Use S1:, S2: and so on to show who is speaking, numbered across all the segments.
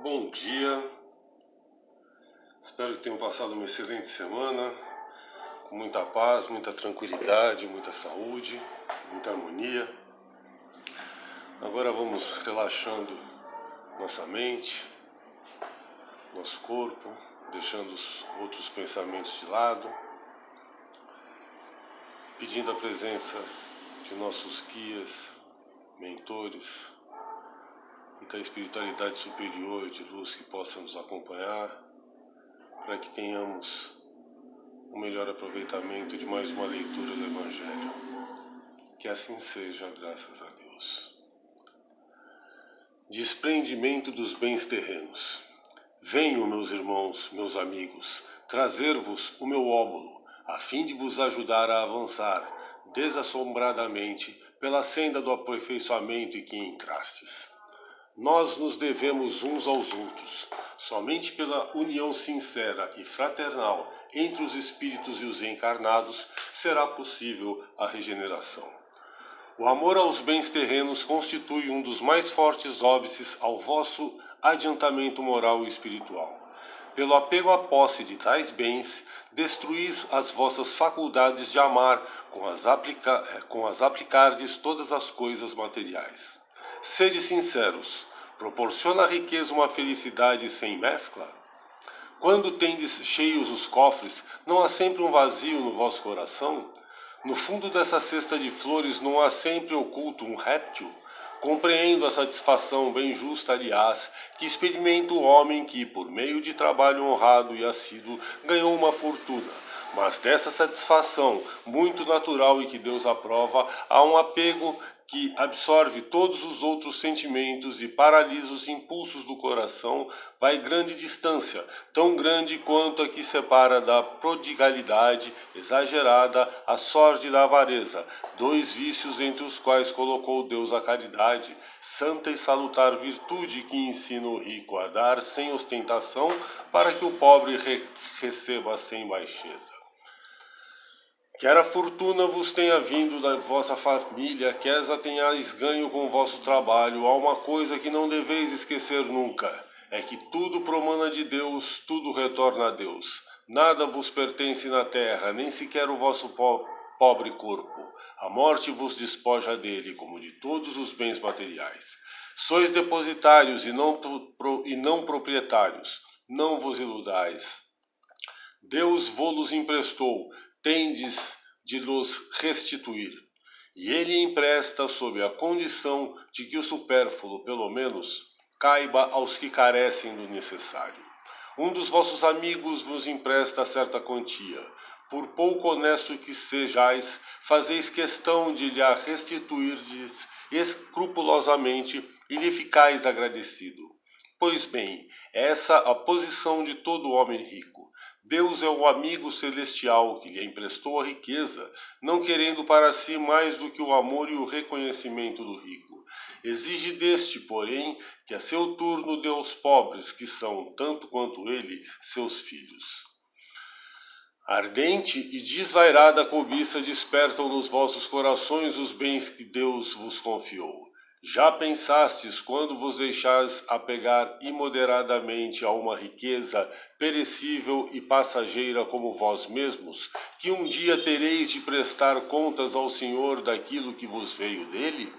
S1: Bom dia, espero que tenham passado uma excelente semana, com muita paz, muita tranquilidade, muita saúde, muita harmonia. Agora vamos relaxando nossa mente, nosso corpo, deixando os outros pensamentos de lado, pedindo a presença de nossos guias, mentores, e da espiritualidade superior de luz que possa nos acompanhar, para que tenhamos o melhor aproveitamento de mais uma leitura do Evangelho. Que assim seja, graças a Deus. Desprendimento dos bens terrenos. Venho, meus irmãos, meus amigos, trazer-vos o meu óbolo, a fim de vos ajudar a avançar desassombradamente pela senda do aperfeiçoamento em que entrastes. Nós nos devemos uns aos outros. Somente pela união sincera e fraternal entre os espíritos e os encarnados será possível a regeneração. O amor aos bens terrenos constitui um dos mais fortes óbices ao vosso adiantamento moral e espiritual. Pelo apego à posse de tais bens, destruís as vossas faculdades de amar com as aplicardes todas as coisas materiais. Sede sinceros, proporciona a riqueza uma felicidade sem mescla? Quando tendes cheios os cofres, não há sempre um vazio no vosso coração? No fundo dessa cesta de flores não há sempre oculto um réptil? Compreendo a satisfação bem justa, aliás, que experimenta o homem que, por meio de trabalho honrado e assíduo, ganhou uma fortuna. Mas dessa satisfação, muito natural e que Deus aprova, há um apego que absorve todos os outros sentimentos e paralisa os impulsos do coração, vai grande distância, tão grande quanto a que separa da prodigalidade exagerada a sorte da avareza, dois vícios entre os quais colocou Deus a caridade, santa e salutar virtude que ensina o rico a dar sem ostentação, para que o pobre receba sem baixeza. Quer a fortuna vos tenha vindo da vossa família, quer a tenhais ganho com o vosso trabalho, há uma coisa que não deveis esquecer nunca, é que tudo promana de Deus, tudo retorna a Deus. Nada vos pertence na terra, nem sequer o vosso pobre corpo. A morte vos despoja dele, como de todos os bens materiais. Sois depositários e não proprietários, não vos iludais. Deus vô-los emprestou, tendes de los restituir. E ele empresta sob a condição de que o supérfluo, pelo menos, caiba aos que carecem do necessário. Um dos vossos amigos vos empresta certa quantia. Por pouco honesto que sejais, fazeis questão de lhe a restituirdes escrupulosamente e lhe ficais agradecido. Pois bem, essa a posição de todo homem rico. Deus é o amigo celestial que lhe emprestou a riqueza, não querendo para si mais do que o amor e o reconhecimento do rico. Exige deste, porém, que a seu turno dê aos pobres, que são, tanto quanto ele, seus filhos. Ardente e desvairada cobiça despertam nos vossos corações os bens que Deus vos confiou. Já pensastes, quando vos deixais apegar imoderadamente a uma riqueza perecível e passageira como vós mesmos, que um dia tereis de prestar contas ao Senhor daquilo que vos veio dele?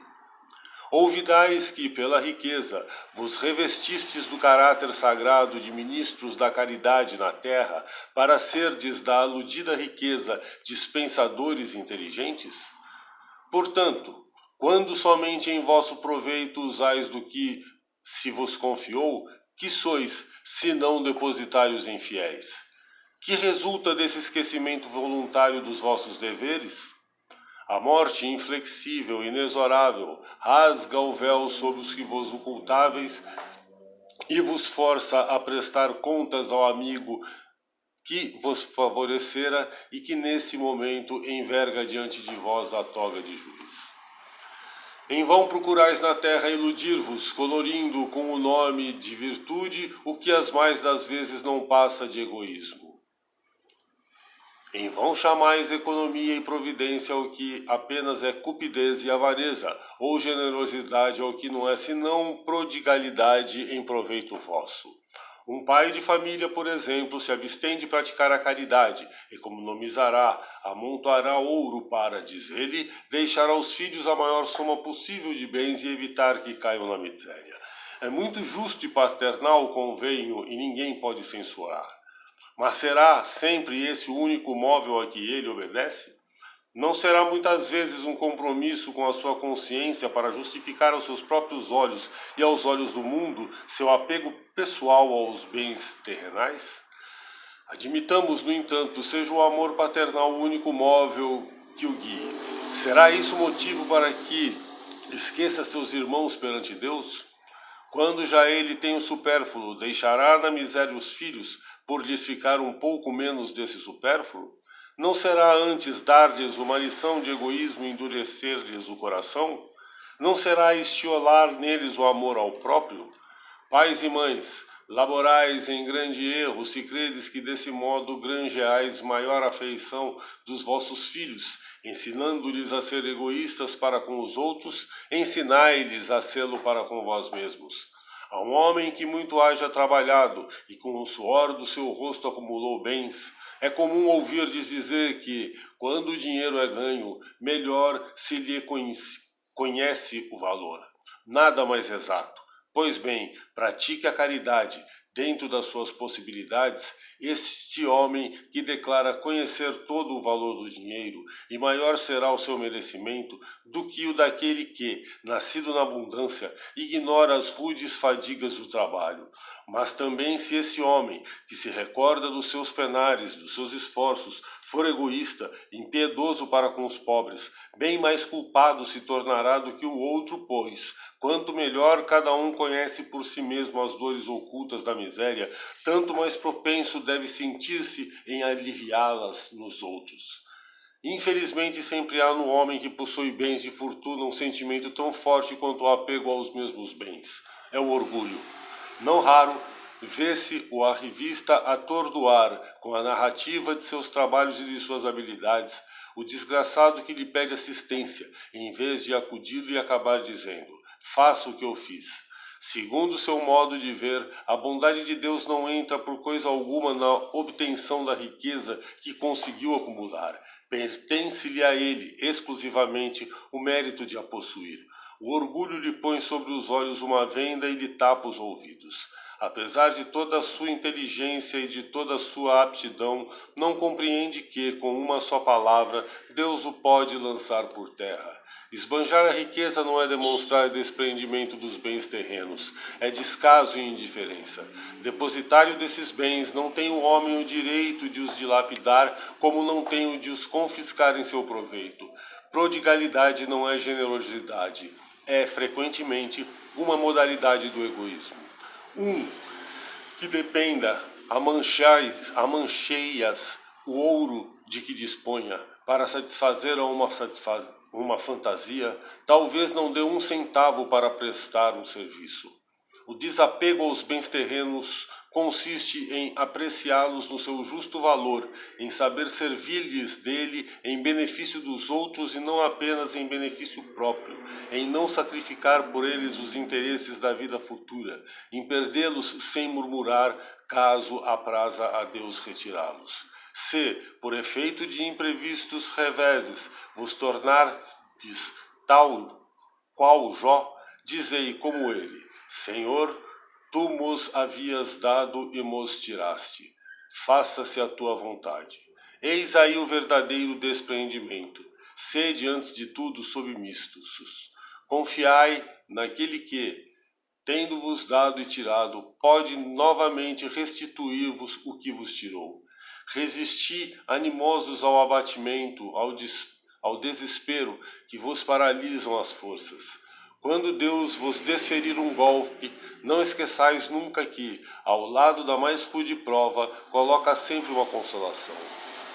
S1: Ouvidais que, pela riqueza, vos revestistes do caráter sagrado de ministros da caridade na terra, para serdes da aludida riqueza dispensadores inteligentes? Portanto, quando somente em vosso proveito usais do que se vos confiou, que sois, senão depositários infiéis? Que resulta desse esquecimento voluntário dos vossos deveres? A morte inflexível, inexorável, rasga o véu sobre os que vos ocultáveis e vos força a prestar contas ao amigo que vos favorecera e que nesse momento enverga diante de vós a toga de juiz. Em vão procurais na terra iludir-vos, colorindo com o nome de virtude o que as mais das vezes não passa de egoísmo. Em vão chamais economia e providência ao que apenas é cupidez e avareza, ou generosidade ao que não é senão prodigalidade em proveito vosso. Um pai de família, por exemplo, se abstém de praticar a caridade, economizará, amontoará ouro para, diz ele, deixar aos filhos a maior soma possível de bens e evitar que caiam na miséria. É muito justo e paternal o convênio e ninguém pode censurar. Mas será sempre esse o único móvel a que ele obedece? Não será muitas vezes um compromisso com a sua consciência para justificar aos seus próprios olhos e aos olhos do mundo seu apego pessoal aos bens terrenais? Admitamos, no entanto, seja o amor paternal o único móvel que o guie. Será isso motivo para que esqueça seus irmãos perante Deus? Quando já ele tem o supérfluo, deixará na miséria os filhos, por lhes ficar um pouco menos desse supérfluo? Não será antes dar-lhes uma lição de egoísmo e endurecer-lhes o coração? Não será estiolar neles o amor ao próprio? Pais e mães, laborais em grande erro se credes que desse modo granjeais maior afeição dos vossos filhos, ensinando-lhes a ser egoístas para com os outros, ensinai-lhes a sê-lo para com vós mesmos. A um homem que muito haja trabalhado e com o suor do seu rosto acumulou bens, é comum ouvir-lhes dizer que, quando o dinheiro é ganho, melhor se lhe conhece o valor. Nada mais exato. Pois bem, pratique a caridade dentro das suas possibilidades. Este homem que declara conhecer todo o valor do dinheiro, e maior será o seu merecimento do que o daquele que, nascido na abundância, ignora as rudes fadigas do trabalho. Mas também se esse homem, que se recorda dos seus penares, dos seus esforços, for egoísta, impiedoso para com os pobres, bem mais culpado se tornará do que o outro, pois, quanto melhor cada um conhece por si mesmo as dores ocultas da miséria, tanto mais propenso deve sentir-se em aliviá-las nos outros. Infelizmente, sempre há no homem que possui bens de fortuna um sentimento tão forte quanto o apego aos mesmos bens. É o orgulho. Não raro, vê-se o arrivista atordoar com a narrativa de seus trabalhos e de suas habilidades o desgraçado que lhe pede assistência, em vez de acudir e acabar dizendo: faça o que eu fiz. Segundo seu modo de ver, a bondade de Deus não entra por coisa alguma na obtenção da riqueza que conseguiu acumular. Pertence-lhe a ele, exclusivamente, o mérito de a possuir. O orgulho lhe põe sobre os olhos uma venda e lhe tapa os ouvidos. Apesar de toda a sua inteligência e de toda a sua aptidão, não compreende que, com uma só palavra, Deus o pode lançar por terra. Esbanjar a riqueza não é demonstrar desprendimento dos bens terrenos, é descaso e indiferença. Depositário desses bens, não tem o homem o direito de os dilapidar, como não tem o de os confiscar em seu proveito. Prodigalidade não é generosidade, é, frequentemente, uma modalidade do egoísmo. Que dependa, amancheias o ouro de que disponha, para satisfazer a uma fantasia, talvez não dê um centavo para prestar um serviço. O desapego aos bens terrenos consiste em apreciá-los no seu justo valor, em saber servir-lhes dele em benefício dos outros e não apenas em benefício próprio, em não sacrificar por eles os interesses da vida futura, em perdê-los sem murmurar, caso apraza a Deus retirá-los. Se, por efeito de imprevistos reveses, vos tornardes tal qual Jó, dizei como ele: Senhor, tu mos havias dado e mos tiraste. Faça-se a tua vontade. Eis aí o verdadeiro despreendimento. Sede, antes de tudo, submissos. Confiai naquele que, tendo-vos dado e tirado, pode novamente restituir-vos o que vos tirou. Resisti animosos ao abatimento, ao desespero que vos paralisam as forças. Quando Deus vos desferir um golpe, não esqueçais nunca que, ao lado da mais rude prova, coloca sempre uma consolação.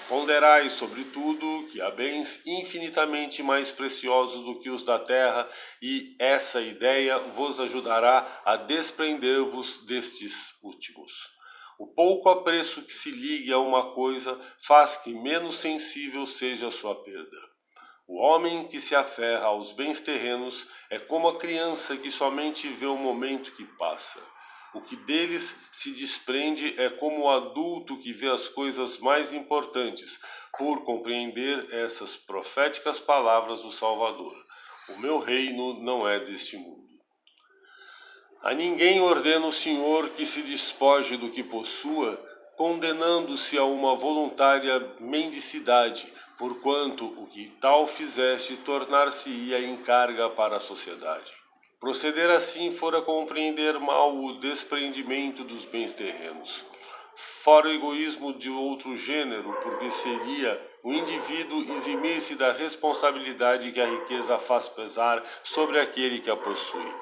S1: Ponderai, sobretudo, que há bens infinitamente mais preciosos do que os da terra, e essa ideia vos ajudará a desprender-vos destes últimos. O pouco apreço que se ligue a uma coisa faz que menos sensível seja a sua perda. O homem que se aferra aos bens terrenos é como a criança que somente vê o momento que passa. O que deles se desprende é como o adulto que vê as coisas mais importantes, por compreender essas proféticas palavras do Salvador. O meu reino não é deste mundo. A ninguém ordena o Senhor que se despoje do que possua, condenando-se a uma voluntária mendicidade, porquanto o que tal fizeste tornar-se-ia em carga para a sociedade. Proceder assim fora compreender mal o desprendimento dos bens terrenos. Fora o egoísmo de outro gênero, porque seria o indivíduo eximir-se da responsabilidade que a riqueza faz pesar sobre aquele que a possui.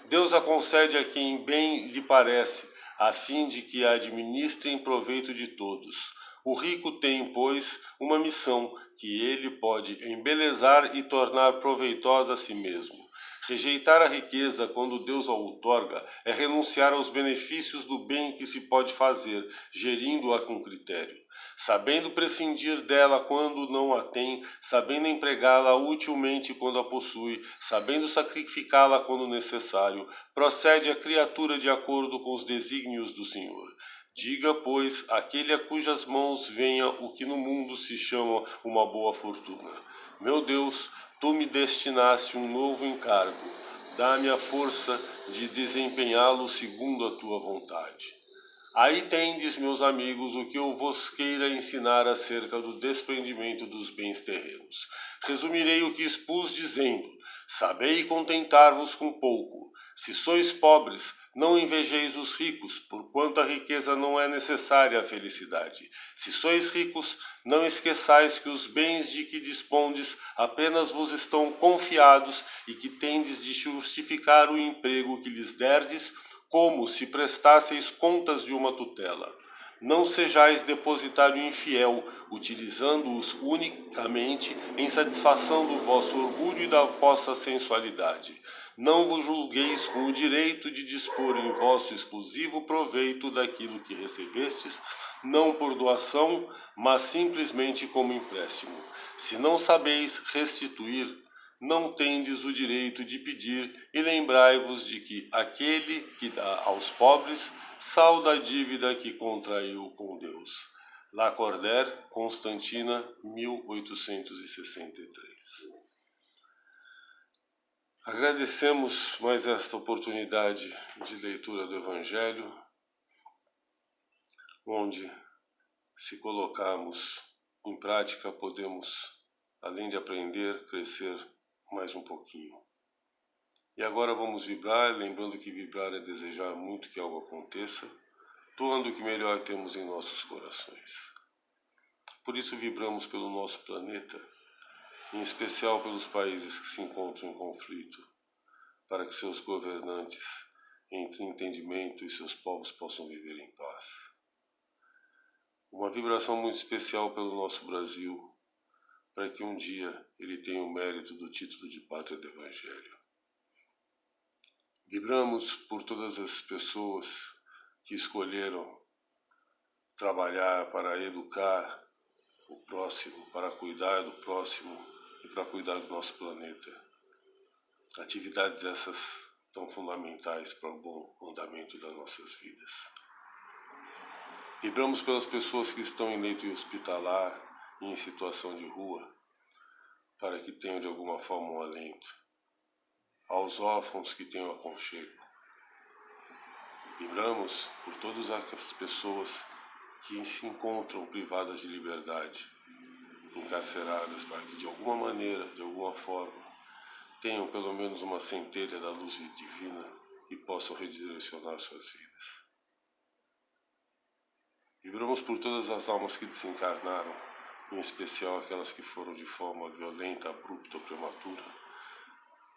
S1: Deus a concede a quem bem lhe parece, a fim de que a administre em proveito de todos. O rico tem, pois, uma missão que ele pode embelezar e tornar proveitosa a si mesmo. Rejeitar a riqueza quando Deus a outorga é renunciar aos benefícios do bem que se pode fazer, gerindo-a com critério. Sabendo prescindir dela quando não a tem, sabendo empregá-la utilmente quando a possui, sabendo sacrificá-la quando necessário, procede a criatura de acordo com os desígnios do Senhor. Diga, pois, aquele a cujas mãos venha o que no mundo se chama uma boa fortuna: meu Deus, tu me destinaste um novo encargo. Dá-me a força de desempenhá-lo segundo a tua vontade. Aí tendes, meus amigos, o que eu vos queira ensinar acerca do desprendimento dos bens terrenos. Resumirei o que expus dizendo: sabei contentar-vos com pouco. Se sois pobres, não invejeis os ricos, porquanto a riqueza não é necessária à felicidade. Se sois ricos, não esqueçais que os bens de que dispondes apenas vos estão confiados e que tendes de justificar o emprego que lhes derdes, como se prestasseis contas de uma tutela. Não sejais depositário infiel, utilizando-os unicamente em satisfação do vosso orgulho e da vossa sensualidade. Não vos julgueis com o direito de dispor em vosso exclusivo proveito daquilo que recebestes, não por doação, mas simplesmente como empréstimo. Se não sabeis restituir, não tendes o direito de pedir, e lembrai-vos de que aquele que dá aos pobres salda a dívida que contraiu com Deus. Lacordaire, Constantina, 1863. Agradecemos mais esta oportunidade de leitura do Evangelho, onde, se colocarmos em prática, podemos, além de aprender, crescer mais um pouquinho. E agora vamos vibrar, lembrando que vibrar é desejar muito que algo aconteça, doando o que melhor temos em nossos corações. Por isso vibramos pelo nosso planeta, em especial pelos países que se encontram em conflito, para que seus governantes entrem em entendimento e seus povos possam viver em paz. Uma vibração muito especial pelo nosso Brasil, para que um dia ele tenha o mérito do título de Pátria do Evangelho. Vibramos por todas as pessoas que escolheram trabalhar para educar o próximo, para cuidar do próximo e para cuidar do nosso planeta. Atividades essas tão fundamentais para o bom andamento das nossas vidas. Vibramos pelas pessoas que estão em leito hospitalar e em situação de rua, para que tenham de alguma forma um alento. Aos órfãos que tenham aconchego. Vibramos por todas aquelas pessoas que se encontram privadas de liberdade, encarceradas, para que de alguma maneira, de alguma forma, tenham pelo menos uma centelha da luz divina e possam redirecionar suas vidas. Vibramos por todas as almas que desencarnaram, em especial aquelas que foram de forma violenta, abrupta ou prematura,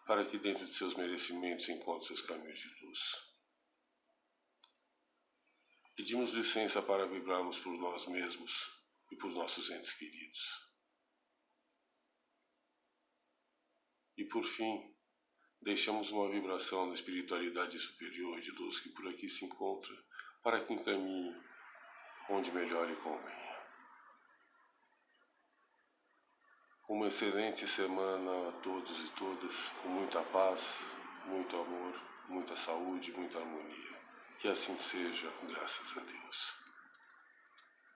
S1: para que dentro de seus merecimentos encontrem seus caminhos de luz. Pedimos licença para vibrarmos por nós mesmos e por nossos entes queridos. E por fim, deixamos uma vibração na espiritualidade superior de luz que por aqui se encontra, para que encaminhe onde melhor lhe convenha. Uma excelente semana a todos e todas, com muita paz, muito amor, muita saúde, muita harmonia. Que assim seja, graças a Deus.